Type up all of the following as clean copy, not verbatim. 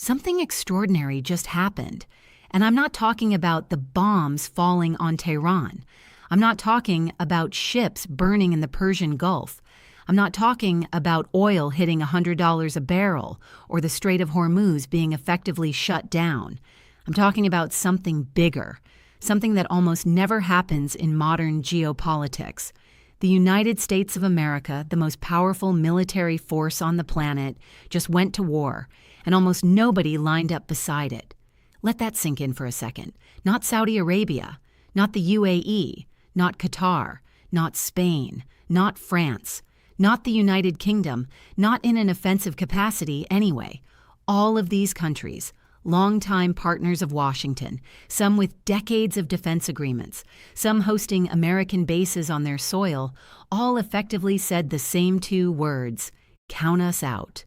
Something extraordinary just happened. And I'm not talking about the bombs falling on Tehran. I'm not talking about ships burning in the Persian Gulf. I'm not talking about oil hitting $100 a barrel or the Strait of Hormuz being effectively shut down. I'm talking about something bigger, something that almost never happens in modern geopolitics. The United States of America, the most powerful military force on the planet, just went to war, and almost nobody lined up beside it. Let that sink in for a second. Not Saudi Arabia, not the UAE, not Qatar, not Spain, not France, not the United Kingdom, not in an offensive capacity anyway. All of these countries, longtime partners of Washington, some with decades of defense agreements, some hosting American bases on their soil, all effectively said the same two words: count us out.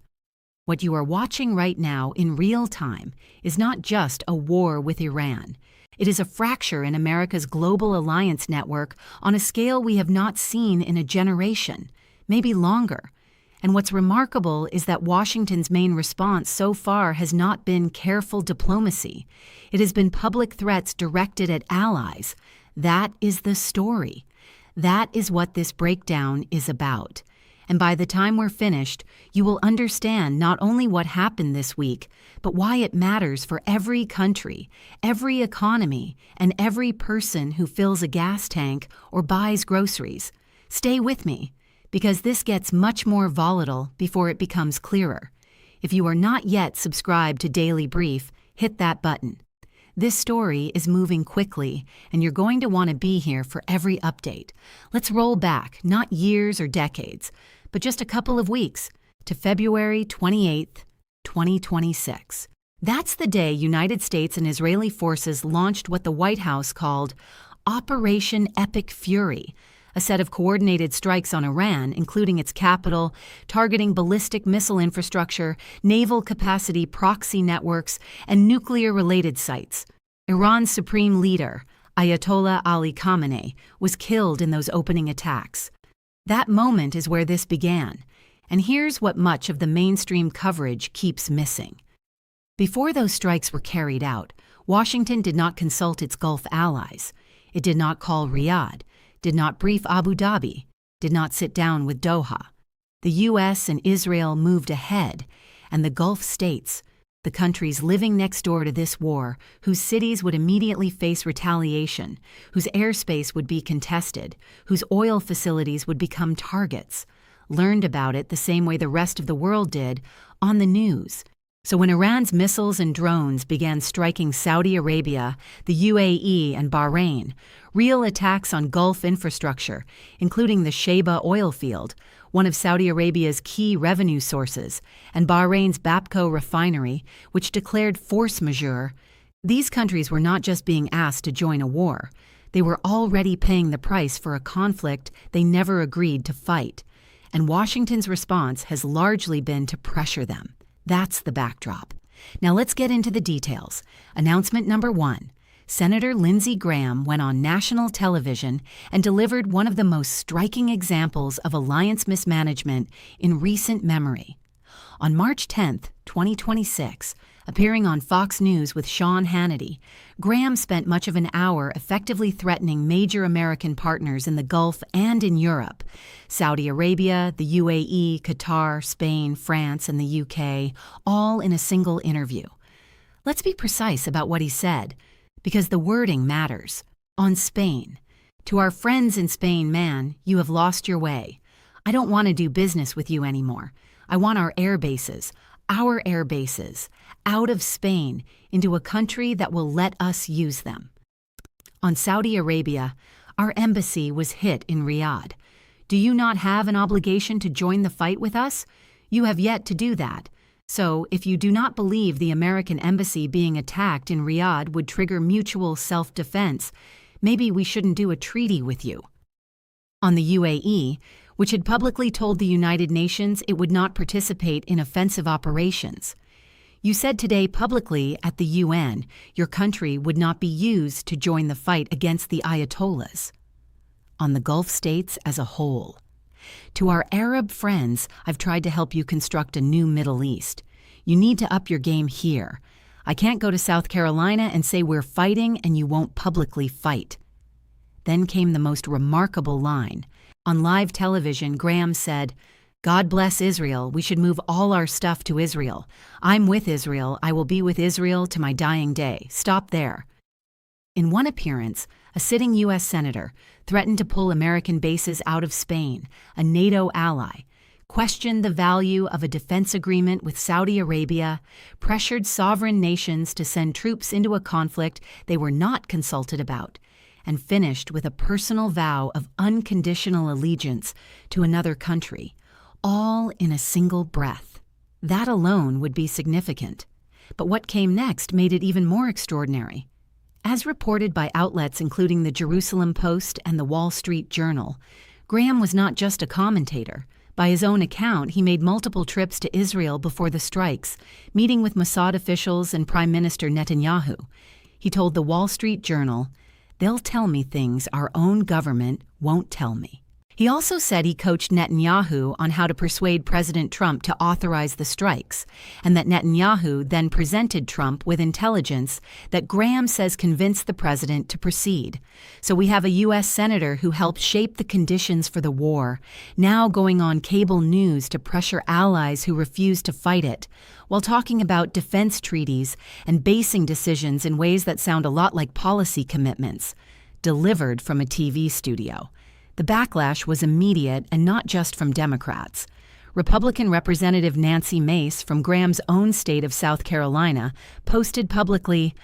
What you are watching right now in real time is not just a war with Iran. It is a fracture in America's global alliance network on a scale we have not seen in a generation, maybe longer. And what's remarkable is that Washington's main response so far has not been careful diplomacy. It has been public threats directed at allies. That is the story. That is what this breakdown is about. And by the time we're finished, you will understand not only what happened this week, but why it matters for every country, every economy, and every person who fills a gas tank or buys groceries. Stay with me, because this gets much more volatile before it becomes clearer. If you are not yet subscribed to Daily Brief, hit that button. This story is moving quickly, and you're going to want to be here for every update. Let's roll back, not years or decades, but just a couple of weeks, to February 28th, 2026. That's the day United States and Israeli forces launched what the White House called Operation Epic Fury, a set of coordinated strikes on Iran, including its capital, targeting ballistic missile infrastructure, naval capacity proxy networks, and nuclear-related sites. Iran's supreme leader, Ayatollah Ali Khamenei, was killed in those opening attacks. That moment is where this began, and here's what much of the mainstream coverage keeps missing. Before those strikes were carried out, Washington did not consult its Gulf allies. It did not call Riyadh, did not brief Abu Dhabi, did not sit down with Doha. The U.S. and Israel moved ahead, and the Gulf states, the countries living next door to this war, whose cities would immediately face retaliation, whose airspace would be contested, whose oil facilities would become targets, learned about it the same way the rest of the world did, on the news. So when Iran's missiles and drones began striking Saudi Arabia, the UAE, and Bahrain, real attacks on Gulf infrastructure, including the Sheba oil field, one of Saudi Arabia's key revenue sources, and Bahrain's Bapco refinery, which declared force majeure, these countries were not just being asked to join a war. They were already paying the price for a conflict they never agreed to fight. And Washington's response has largely been to pressure them. That's the backdrop. Now let's get into the details. Announcement number 1. Senator Lindsey Graham went on national television and delivered one of the most striking examples of alliance mismanagement in recent memory. On March 10, 2026, appearing on Fox News with Sean Hannity, Graham spent much of an hour effectively threatening major American partners in the Gulf and in Europe: Saudi Arabia, the UAE, Qatar, Spain, France, and the UK, all in a single interview. Let's be precise about what he said, because the wording matters. On Spain. To our friends in Spain, man, you have lost your way. I don't want to do business with you anymore. I want our air bases, out of Spain into a country that will let us use them. On Saudi Arabia, our embassy was hit in Riyadh. Do you not have an obligation to join the fight with us? You have yet to do that. So, if you do not believe the American embassy being attacked in Riyadh would trigger mutual self-defense, maybe we shouldn't do a treaty with you. On the UAE, which had publicly told the United Nations it would not participate in offensive operations, you said today publicly at the UN your country would not be used to join the fight against the Ayatollahs. On the Gulf states as a whole. To our Arab friends, I've tried to help you construct a new Middle East. You need to up your game here. I can't go to South Carolina and say we're fighting and you won't publicly fight." Then came the most remarkable line. On live television, Graham said, "God bless Israel. We should move all our stuff to Israel. I'm with Israel. I will be with Israel to my dying day. Stop there." In one appearance, a sitting U.S. senator threatened to pull American bases out of Spain, a NATO ally, questioned the value of a defense agreement with Saudi Arabia, pressured sovereign nations to send troops into a conflict they were not consulted about, and finished with a personal vow of unconditional allegiance to another country, all in a single breath. That alone would be significant. But what came next made it even more extraordinary. As reported by outlets including the Jerusalem Post and the Wall Street Journal, Graham was not just a commentator. By his own account, he made multiple trips to Israel before the strikes, meeting with Mossad officials and Prime Minister Netanyahu. He told the Wall Street Journal, "They'll tell me things our own government won't tell me." He also said he coached Netanyahu on how to persuade President Trump to authorize the strikes, and that Netanyahu then presented Trump with intelligence that Graham says convinced the president to proceed. So we have a U.S. senator who helped shape the conditions for the war, now going on cable news to pressure allies who refuse to fight it, while talking about defense treaties and basing decisions in ways that sound a lot like policy commitments, delivered from a TV studio. The backlash was immediate and not just from Democrats. Republican Representative Nancy Mace from Graham's own state of South Carolina posted publicly,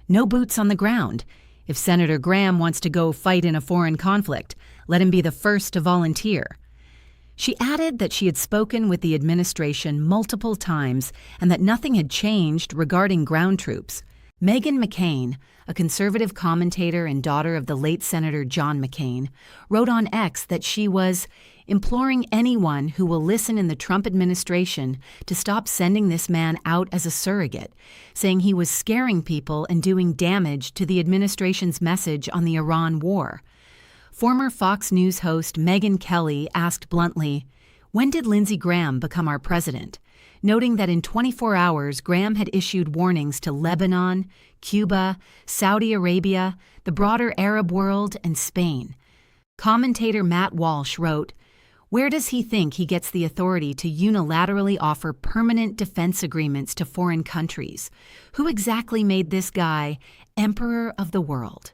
"No boots on the ground. If Senator Graham wants to go fight in a foreign conflict, let him be the first to volunteer." She added that she had spoken with the administration multiple times and that nothing had changed regarding ground troops. Meghan McCain, a conservative commentator and daughter of the late Senator John McCain, wrote on X that she was imploring anyone who will listen in the Trump administration to stop sending this man out as a surrogate, saying he was scaring people and doing damage to the administration's message on the Iran war. Former Fox News host Megyn Kelly asked bluntly, "When did Lindsey Graham become our president?" Noting that in 24 hours, Graham had issued warnings to Lebanon, Cuba, Saudi Arabia, the broader Arab world, and Spain. Commentator Matt Walsh wrote, "Where does he think he gets the authority to unilaterally offer permanent defense agreements to foreign countries? Who exactly made this guy emperor of the world?"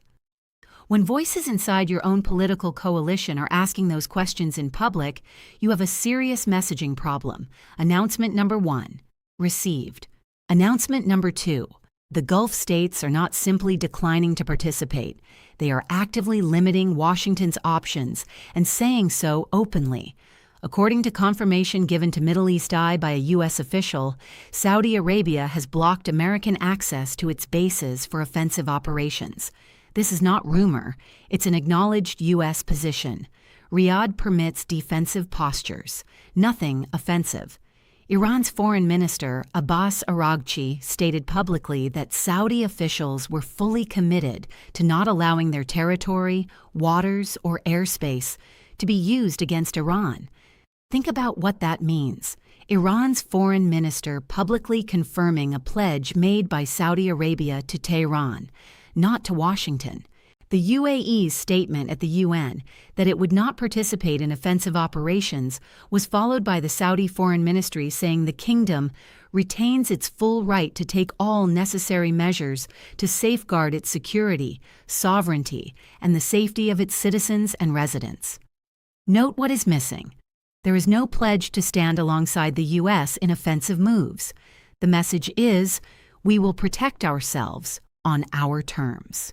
When voices inside your own political coalition are asking those questions in public, you have a serious messaging problem. Announcement number 1, received. Announcement number 2, the Gulf states are not simply declining to participate. They are actively limiting Washington's options and saying so openly. According to confirmation given to Middle East Eye by a U.S. official, Saudi Arabia has blocked American access to its bases for offensive operations. This is not rumor, it's an acknowledged U.S. position. Riyadh permits defensive postures, nothing offensive. Iran's foreign minister, Abbas Araghchi, stated publicly that Saudi officials were fully committed to not allowing their territory, waters, or airspace to be used against Iran. Think about what that means. Iran's foreign minister publicly confirming a pledge made by Saudi Arabia to Tehran, not to Washington. The UAE's statement at the UN that it would not participate in offensive operations was followed by the Saudi Foreign Ministry saying the kingdom retains its full right to take all necessary measures to safeguard its security, sovereignty, and the safety of its citizens and residents. Note what is missing. There is no pledge to stand alongside the U.S. in offensive moves. The message is, we will protect ourselves on our terms.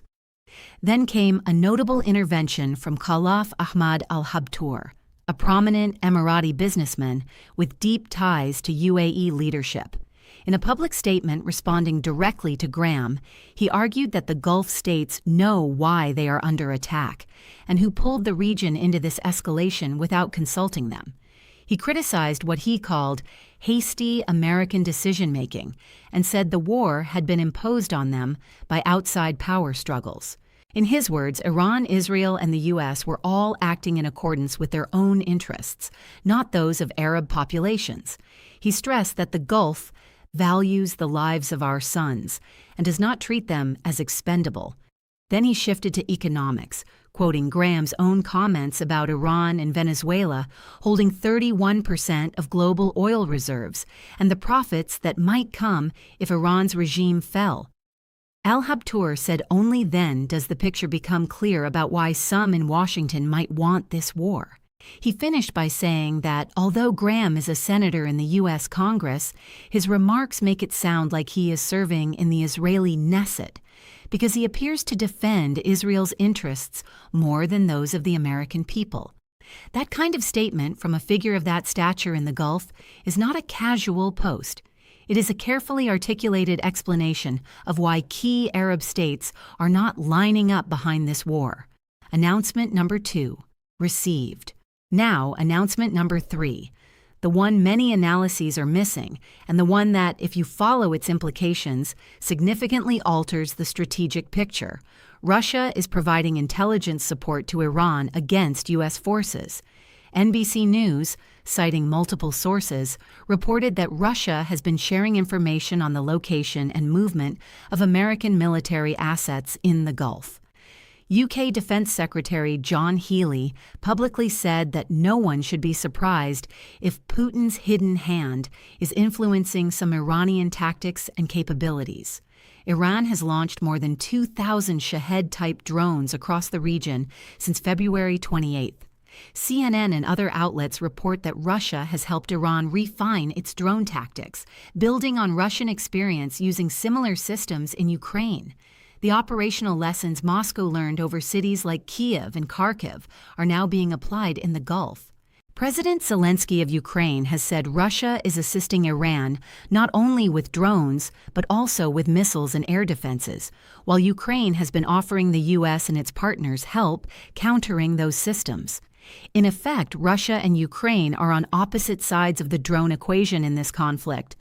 Then came a notable intervention from Khalaf Ahmad al-Habtoor, a prominent Emirati businessman with deep ties to UAE leadership. In a public statement responding directly to Graham, he argued that the Gulf states know why they are under attack and who pulled the region into this escalation without consulting them. He criticized what he called hasty American decision-making and said the war had been imposed on them by outside power struggles. In his words, Iran, Israel, and the U.S. were all acting in accordance with their own interests, not those of Arab populations. He stressed that the Gulf, values the lives of our sons, and does not treat them as expendable. Then he shifted to economics, quoting Graham's own comments about Iran and Venezuela holding 31% of global oil reserves and the profits that might come if Iran's regime fell. Al-Habtoor said only then does the picture become clear about why some in Washington might want this war. He finished by saying that although Graham is a senator in the U.S. Congress, his remarks make it sound like he is serving in the Israeli Knesset, because he appears to defend Israel's interests more than those of the American people. That kind of statement from a figure of that stature in the Gulf is not a casual post. It is a carefully articulated explanation of why key Arab states are not lining up behind this war. Announcement number 2, received. Now, announcement number 3, the one many analyses are missing, and the one that, if you follow its implications, significantly alters the strategic picture. Russia is providing intelligence support to Iran against U.S. forces. NBC News, citing multiple sources, reported that Russia has been sharing information on the location and movement of American military assets in the Gulf. UK Defense Secretary John Healey publicly said that no one should be surprised if Putin's hidden hand is influencing some Iranian tactics and capabilities. Iran has launched more than 2,000 Shahed-type drones across the region since February 28th. CNN and other outlets report that Russia has helped Iran refine its drone tactics, building on Russian experience using similar systems in Ukraine. The operational lessons Moscow learned over cities like Kiev and Kharkiv are now being applied in the Gulf. President Zelensky of Ukraine has said Russia is assisting Iran not only with drones, but also with missiles and air defenses, while Ukraine has been offering the U.S. and its partners help countering those systems. In effect, Russia and Ukraine are on opposite sides of the drone equation in this conflict.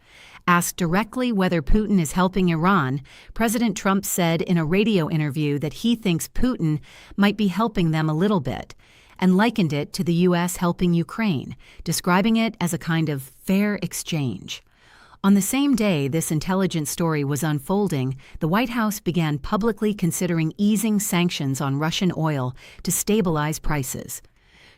Asked directly whether Putin is helping Iran, President Trump said in a radio interview that he thinks Putin might be helping them a little bit, and likened it to the U.S. helping Ukraine, describing it as a kind of fair exchange. On the same day this intelligence story was unfolding, the White House began publicly considering easing sanctions on Russian oil to stabilize prices.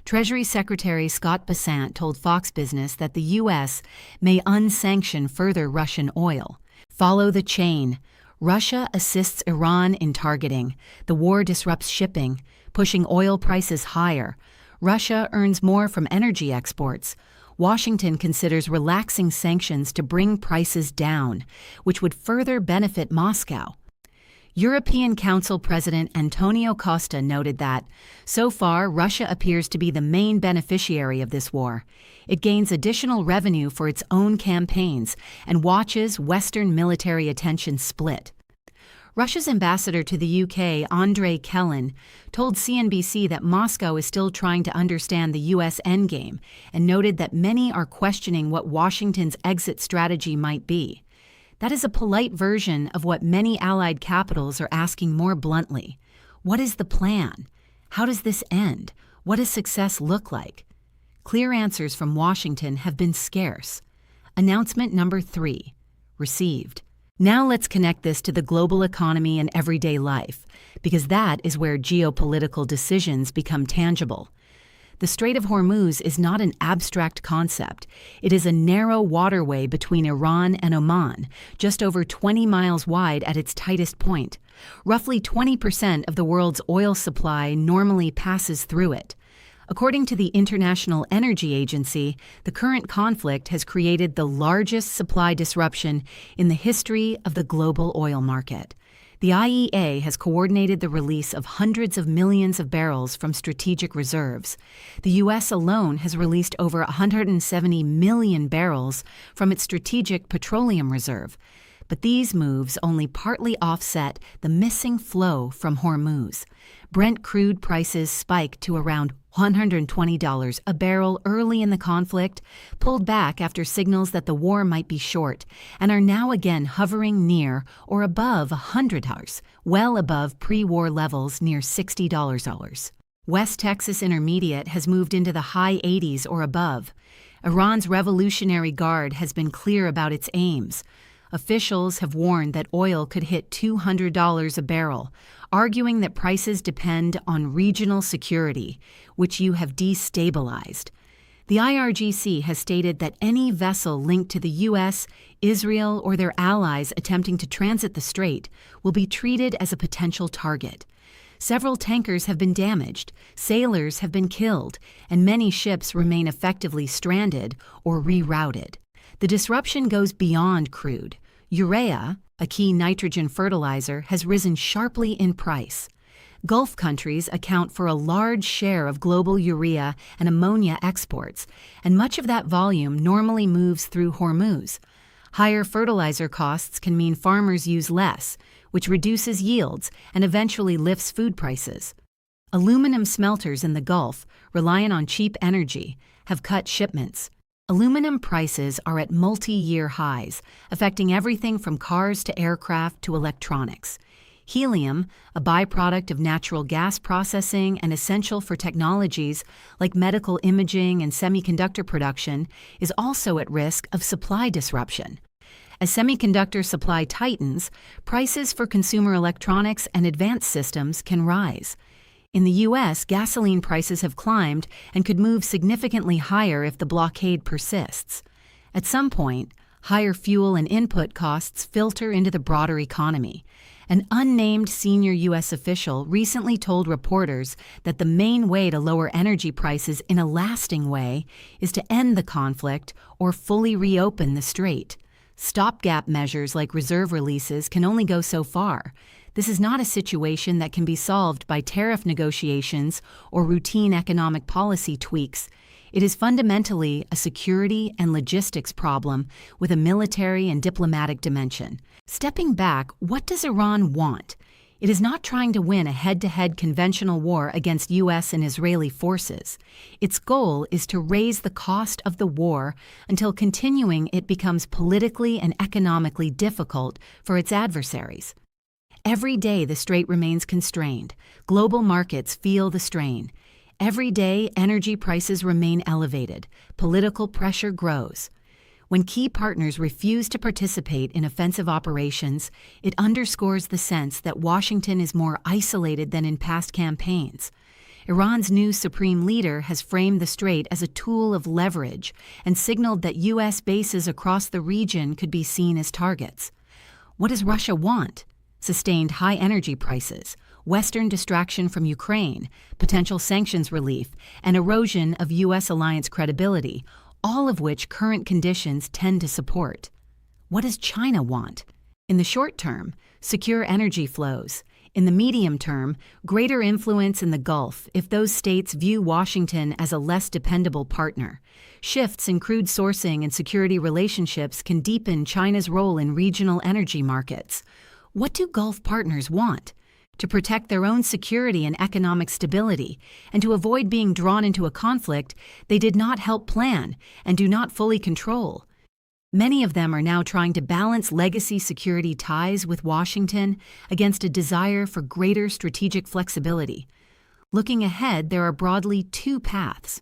Treasury Secretary Scott Bessent told Fox Business that the U.S. may unsanction further Russian oil. Follow the chain. Russia assists Iran in targeting. The war disrupts shipping, pushing oil prices higher. Russia earns more from energy exports. Washington considers relaxing sanctions to bring prices down, which would further benefit Moscow. European Council President Antonio Costa noted that, so far, Russia appears to be the main beneficiary of this war. It gains additional revenue for its own campaigns and watches Western military attention split. Russia's ambassador to the UK, Andrei Kellen, told CNBC that Moscow is still trying to understand the U.S. endgame and noted that many are questioning what Washington's exit strategy might be. That is a polite version of what many allied capitals are asking more bluntly. What is the plan? How does this end? What does success look like? Clear answers from Washington have been scarce. Announcement number 3, received. Now let's connect this to the global economy and everyday life, because that is where geopolitical decisions become tangible. The Strait of Hormuz is not an abstract concept. It is a narrow waterway between Iran and Oman, just over 20 miles wide at its tightest point. Roughly 20% of the world's oil supply normally passes through it. According to the International Energy Agency, the current conflict has created the largest supply disruption in the history of the global oil market. The IEA has coordinated the release of hundreds of millions of barrels from strategic reserves. The U.S. alone has released over 170 million barrels from its strategic petroleum reserve. But these moves only partly offset the missing flow from Hormuz. Brent crude prices spiked to around $120 a barrel early in the conflict, pulled back after signals that the war might be short, and are now again hovering near or above $100, well above pre-war levels near $60. West Texas Intermediate has moved into the high 80s or above. Iran's Revolutionary Guard has been clear about its aims. Officials have warned that oil could hit $200 a barrel, arguing that prices depend on regional security, which you have destabilized. The IRGC has stated that any vessel linked to the U.S., Israel, or their allies attempting to transit the strait will be treated as a potential target. Several tankers have been damaged, sailors have been killed, and many ships remain effectively stranded or rerouted. The disruption goes beyond crude. Urea, a key nitrogen fertilizer, has risen sharply in price. Gulf countries account for a large share of global urea and ammonia exports, and much of that volume normally moves through Hormuz. Higher fertilizer costs can mean farmers use less, which reduces yields and eventually lifts food prices. Aluminum smelters in the Gulf, reliant on cheap energy, have cut shipments. Aluminum prices are at multi-year highs, affecting everything from cars to aircraft to electronics. Helium, a byproduct of natural gas processing and essential for technologies like medical imaging and semiconductor production, is also at risk of supply disruption. As semiconductor supply tightens, prices for consumer electronics and advanced systems can rise. In the U.S., gasoline prices have climbed and could move significantly higher if the blockade persists. At some point, higher fuel and input costs filter into the broader economy. An unnamed senior U.S. official recently told reporters that the main way to lower energy prices in a lasting way is to end the conflict or fully reopen the strait. Stopgap measures like reserve releases can only go so far. This is not a situation that can be solved by tariff negotiations or routine economic policy tweaks. It is fundamentally a security and logistics problem with a military and diplomatic dimension. Stepping back, what does Iran want? It is not trying to win a head-to-head conventional war against U.S. and Israeli forces. Its goal is to raise the cost of the war until continuing it becomes politically and economically difficult for its adversaries. Every day the strait remains constrained. Global markets feel the strain. Every day energy prices remain elevated. Political pressure grows. When key partners refuse to participate in offensive operations, it underscores the sense that Washington is more isolated than in past campaigns. Iran's new supreme leader has framed the strait as a tool of leverage and signaled that U.S. bases across the region could be seen as targets. What does Russia want? Sustained high energy prices, Western distraction from Ukraine, potential sanctions relief, and erosion of U.S. alliance credibility, all of which current conditions tend to support. What does China want? In the short term, secure energy flows. In the medium term, greater influence in the Gulf if those states view Washington as a less dependable partner. Shifts in crude sourcing and security relationships can deepen China's role in regional energy markets. What do Gulf partners want? To protect their own security and economic stability, and to avoid being drawn into a conflict they did not help plan and do not fully control. Many of them are now trying to balance legacy security ties with Washington against a desire for greater strategic flexibility. Looking ahead, there are broadly two paths.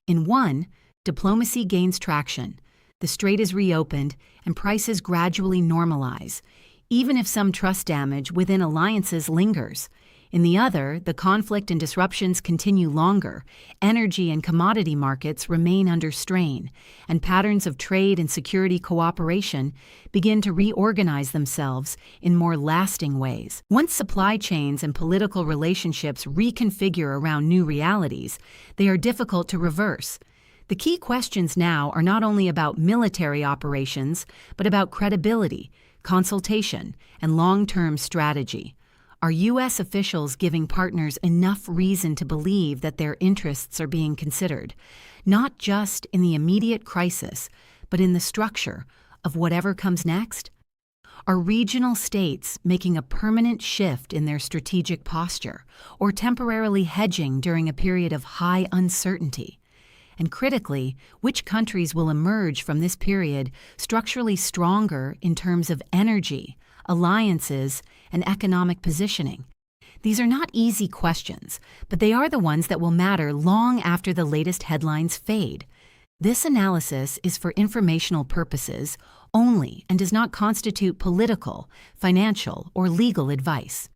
In one, diplomacy gains traction. The strait is reopened and prices gradually normalize, even if some trust damage within alliances lingers. In the other, the conflict and disruptions continue longer, energy and commodity markets remain under strain, and patterns of trade and security cooperation begin to reorganize themselves in more lasting ways. Once supply chains and political relationships reconfigure around new realities, they are difficult to reverse. The key questions now are not only about military operations, but about credibility, consultation, and long-term strategy. Are U.S. officials giving partners enough reason to believe that their interests are being considered, not just in the immediate crisis, but in the structure of whatever comes next? Are regional states making a permanent shift in their strategic posture, or temporarily hedging during a period of high uncertainty? And critically, which countries will emerge from this period structurally stronger in terms of energy, alliances, and economic positioning? These are not easy questions, but they are the ones that will matter long after the latest headlines fade. This analysis is for informational purposes only and does not constitute political, financial, or legal advice.